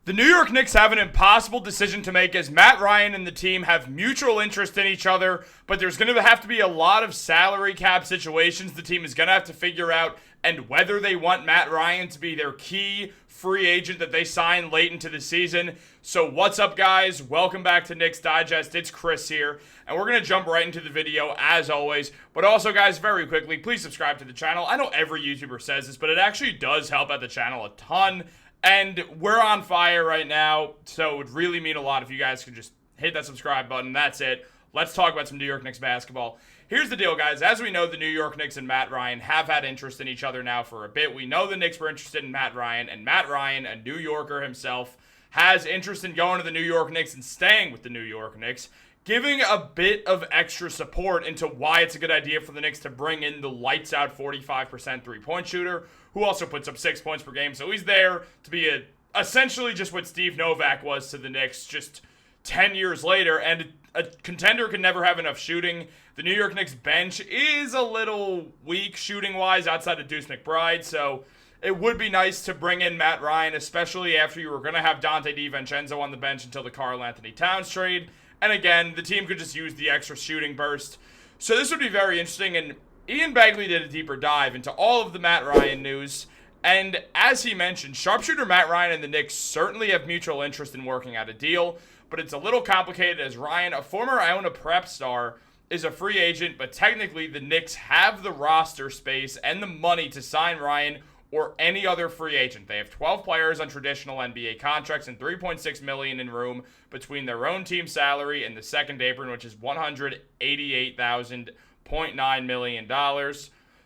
The New York Knicks have an impossible decision to make as Matt Ryan and the team have mutual interest in each other, but there's going to have to be a lot of salary cap situations the team is going to have to figure out, and whether they want Matt Ryan to be their key free agent that they sign late into the season. So what's up, guys? Welcome back to Knicks Digest. It's Chris here, and we're going to jump right into the video as always. But also, guys, very quickly, please subscribe to the channel. I know every YouTuber says this, but it actually does help out the channel a ton. And we're on fire right now, so it would really mean a lot if you guys could just hit that subscribe button. That's it. Let's talk about some New York Knicks basketball. Here's the deal, guys. As we know, the New York Knicks and Matt Ryan have had interest in each other now for a bit. We know the Knicks were interested in Matt Ryan, and Matt Ryan, a New Yorker himself, has interest in going to the New York Knicks and staying with the New York Knicks, giving a bit of extra support into why it's a good idea for the Knicks to bring in the lights-out 45% three-point shooter, who also puts up 6 points per game. So he's there to be essentially just what Steve Novak was to the Knicks just 10 years later, and a contender can never have enough shooting. The New York Knicks bench is a little weak shooting-wise outside of Deuce McBride, so it would be nice to bring in Matt Ryan, especially after you were going to have Dante DiVincenzo on the bench until the Karl-Anthony Towns trade. And again, the team could just use the extra shooting burst. So this would be very interesting, and Ian Begley did a deeper dive into all of the Matt Ryan news, and as he mentioned, sharpshooter Matt Ryan and the Knicks certainly have mutual interest in working out a deal, but it's a little complicated as Ryan, a former Iona Prep star, is a free agent, but technically the Knicks have the roster space and the money to sign Ryan or any other free agent. They have 12 players on traditional NBA contracts and $3.6 million in room between their own team salary and the second apron, which is $188,000.9 million.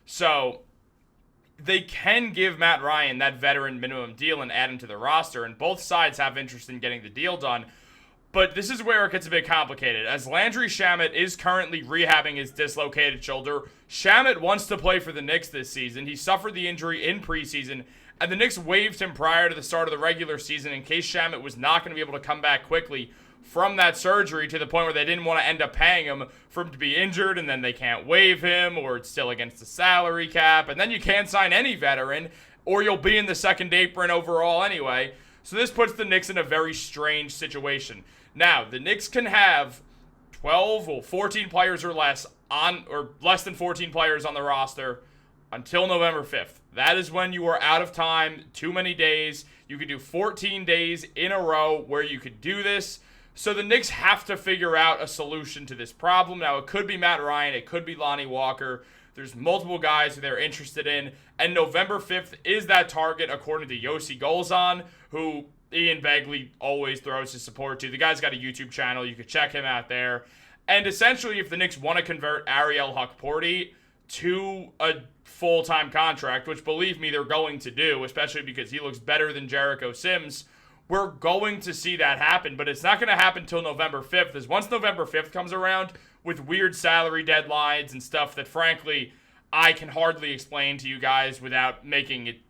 So they can give Matt Ryan that veteran minimum deal and add him to the roster, and both sides have interest in getting the deal done. But this is where it gets a bit complicated, as Landry Shamet is currently rehabbing his dislocated shoulder. Shamet wants to play for the Knicks this season. He suffered the injury in preseason, and the Knicks waived him prior to the start of the regular season in case Shamet was not going to be able to come back quickly from that surgery, to the point where they didn't want to end up paying him for him to be injured, and then they can't waive him, or it's still against the salary cap, and then you can't sign any veteran, or you'll be in the second apron overall anyway. So this puts the Knicks in a very strange situation. Now, the Knicks can have 12 or 14 players or less less than 14 players on the roster until November 5th. That is when you are out of time, too many days. You could do 14 days in a row where you could do this. So the Knicks have to figure out a solution to this problem. Now, it could be Matt Ryan, it could be Lonnie Walker. There's multiple guys who they're interested in, and November 5th is that target according to Yossi Golzan, who Ian Begley always throws his support to. The guy's got a YouTube channel. You could check him out there. And essentially, if the Knicks want to convert Ariel Hukporti to a full-time contract, which, believe me, they're going to do, especially because he looks better than Jericho Sims, we're going to see that happen. But it's not going to happen until November 5th, as once November 5th comes around with weird salary deadlines and stuff that, frankly, I can hardly explain to you guys without making it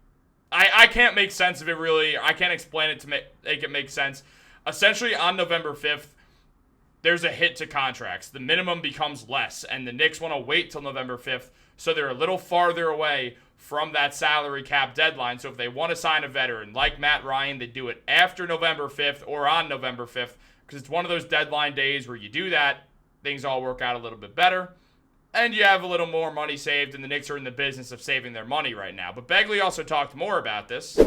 I can't make sense of it, really. I can't explain it to make it make sense. Essentially, on November 5th, there's a hit to contracts. The minimum becomes less, and the Knicks want to wait till November 5th, so they're a little farther away from that salary cap deadline. So if they want to sign a veteran like Matt Ryan, they do it after November 5th or on November 5th, because it's one of those deadline days where you do that, things all work out a little bit better, and you have a little more money saved, and the Knicks are in the business of saving their money right now. But Begley also talked more about this.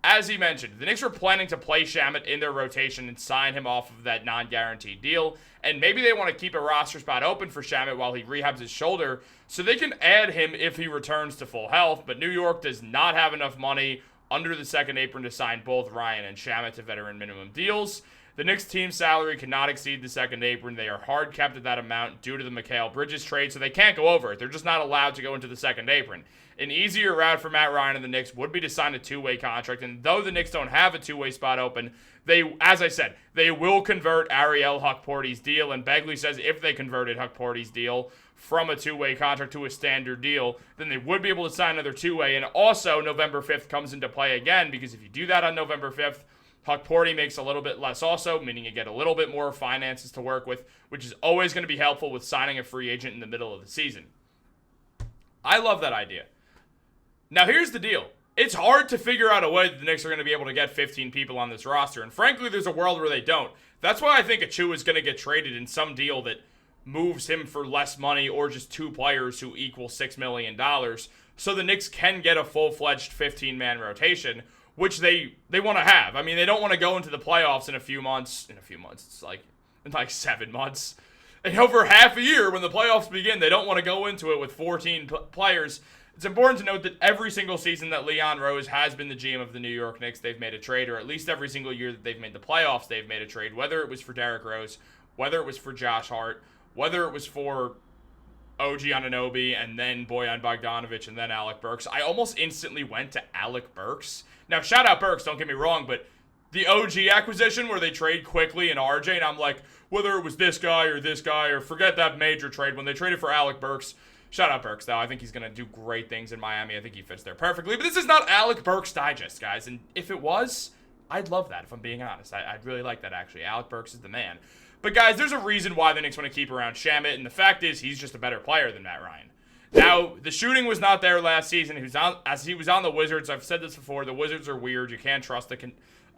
As he mentioned, the Knicks were planning to play Shamet in their rotation and sign him off of that non-guaranteed deal. And maybe they want to keep a roster spot open for Shamet while he rehabs his shoulder so they can add him if he returns to full health. But New York does not have enough money under the second apron to sign both Ryan and Shamet to veteran minimum deals. The Knicks team salary cannot exceed the second apron. They are hard kept at that amount due to the Mikal Bridges trade, so they can't go over it. They're just not allowed to go into the second apron. An easier route for Matt Ryan and the Knicks would be to sign a two-way contract, and though the Knicks don't have a two-way spot open, as I said, they will convert Ariel Hukporti's deal, and Begley says if they converted Hukporti's deal from a two-way contract to a standard deal, then they would be able to sign another two-way, and also November 5th comes into play again, because if you do that on November 5th, Hukporti makes a little bit less also, meaning you get a little bit more finances to work with, which is always going to be helpful with signing a free agent in the middle of the season. I love that idea. Now, here's the deal. it's hard to figure out a way that the Knicks are going to be able to get 15 people on this roster. And frankly, there's a world where they don't. That's why I think Achua is going to get traded in some deal that moves him for less money or just 2 players who equal $6 million. So the Knicks can get a full-fledged 15-man rotation, which they want to have. I mean, they don't want to go into the playoffs in a few months. It's like 7 months. And over half a year when the playoffs begin, they don't want to go into it with 14 players. It's important to note that every single season that Leon Rose has been the GM of the New York Knicks, they've made a trade, or at least every single year that they've made the playoffs, they've made a trade, whether it was for Derrick Rose, whether it was for Josh Hart, whether it was for OG Anunoby, and then Bojan Bogdanovic, and then Alec Burks. I almost instantly went to Alec Burks. Now, shout out Burks, don't get me wrong, but the OG acquisition where they trade quickly and RJ, and I'm like, whether it was this guy, or forget that major trade, when they traded for Alec Burks, shout out Burks, though. I think he's going to do great things in Miami. I think he fits there perfectly. But this is not Alec Burks Digest, guys. And if it was, I'd love that, if I'm being honest. I'd really like that, actually. Alec Burks is the man. But, guys, there's a reason why the Knicks want to keep around Shamet. And the fact is, he's just a better player than Matt Ryan. Now, the shooting was not there last season. As he was on the Wizards. I've said this before. The Wizards are weird. You can't trust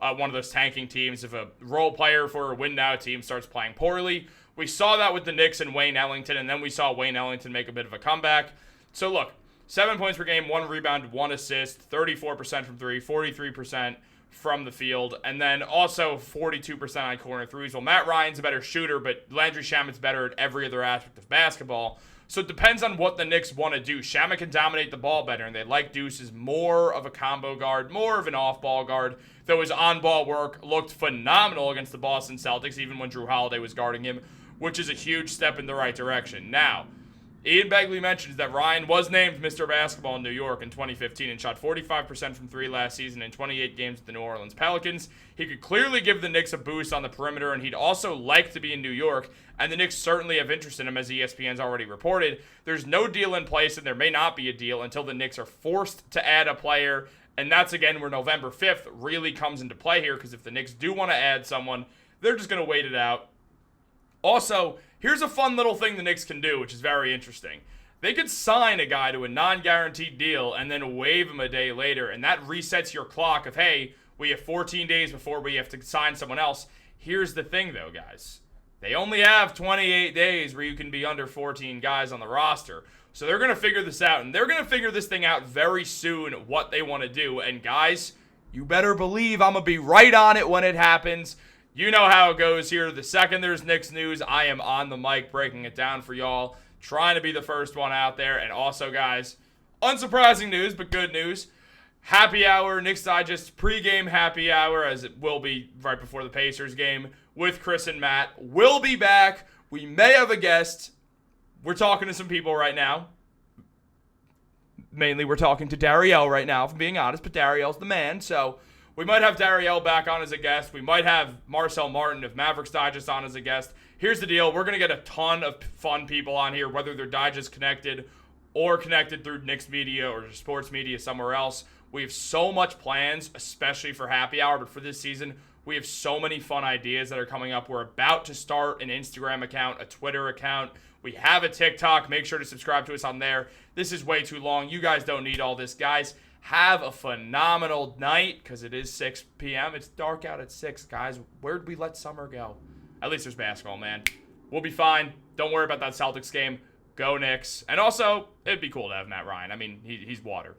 one of those tanking teams. If a role player for a win-now team starts playing poorly, we saw that with the Knicks and Wayne Ellington, and then we saw Wayne Ellington make a bit of a comeback. So look, 7 points per game, 1 rebound, 1 assist, 34% from 3, 43% from the field, and then also 42% on corner threes. Well, Matt Ryan's a better shooter, but Landry Shamet's better at every other aspect of basketball. So it depends on what the Knicks want to do. Shamet can dominate the ball better, and they like Deuce as more of a combo guard, more of an off-ball guard, though his on-ball work looked phenomenal against the Boston Celtics, even when Drew Holiday was guarding him, which is a huge step in the right direction. Now, Ian Begley mentions that Ryan was named Mr. Basketball in New York in 2015 and shot 45% from 3 last season in 28 games with the New Orleans Pelicans. He could clearly give the Knicks a boost on the perimeter, and he'd also like to be in New York, and the Knicks certainly have interest in him, as ESPN's already reported. There's no deal in place, and there may not be a deal until the Knicks are forced to add a player, and that's, again, where November 5th really comes into play here, because if the Knicks do want to add someone, they're just going to wait it out. Also, here's a fun little thing the Knicks can do, which is very interesting. They could sign a guy to a non-guaranteed deal and then waive him a day later, and that resets your clock of, hey, we have 14 days before we have to sign someone else. Here's the thing, though, guys. They only have 28 days where you can be under 14 guys on the roster. So they're going to figure this out, and they're going to figure this thing out very soon, what they want to do. And, guys, you better believe I'm going to be right on it when it happens. You know how it goes here. The second there's Knicks news, I am on the mic breaking it down for y'all, trying to be the first one out there. And also, guys, unsurprising news, but good news. Happy hour, Knicks Digest pregame happy hour, as it will be right before the Pacers game, with Chris and Matt. We'll be back. We may have a guest. We're talking to some people right now. Mainly, we're talking to Dariel right now, if I'm being honest, but Dariel's the man, so we might have Dariel back on as a guest. We might have Marcel Martin of Mavericks Digest on as a guest. Here's the deal. We're going to get a ton of fun people on here, whether they're Digest connected or connected through Knicks media or sports media somewhere else. We have so much plans, especially for happy hour, but for this season, we have so many fun ideas that are coming up. We're about to start an Instagram account, a Twitter account. We have a TikTok. Make sure to subscribe to us on there. This is way too long. You guys don't need all this, guys. Have a phenomenal night, because it is 6 p.m. It's dark out at 6, guys. Where'd we let summer go? At least there's basketball, man. We'll be fine. Don't worry about that Celtics game. Go Knicks. And also, it'd be cool to have Matt Ryan. I mean, he's water.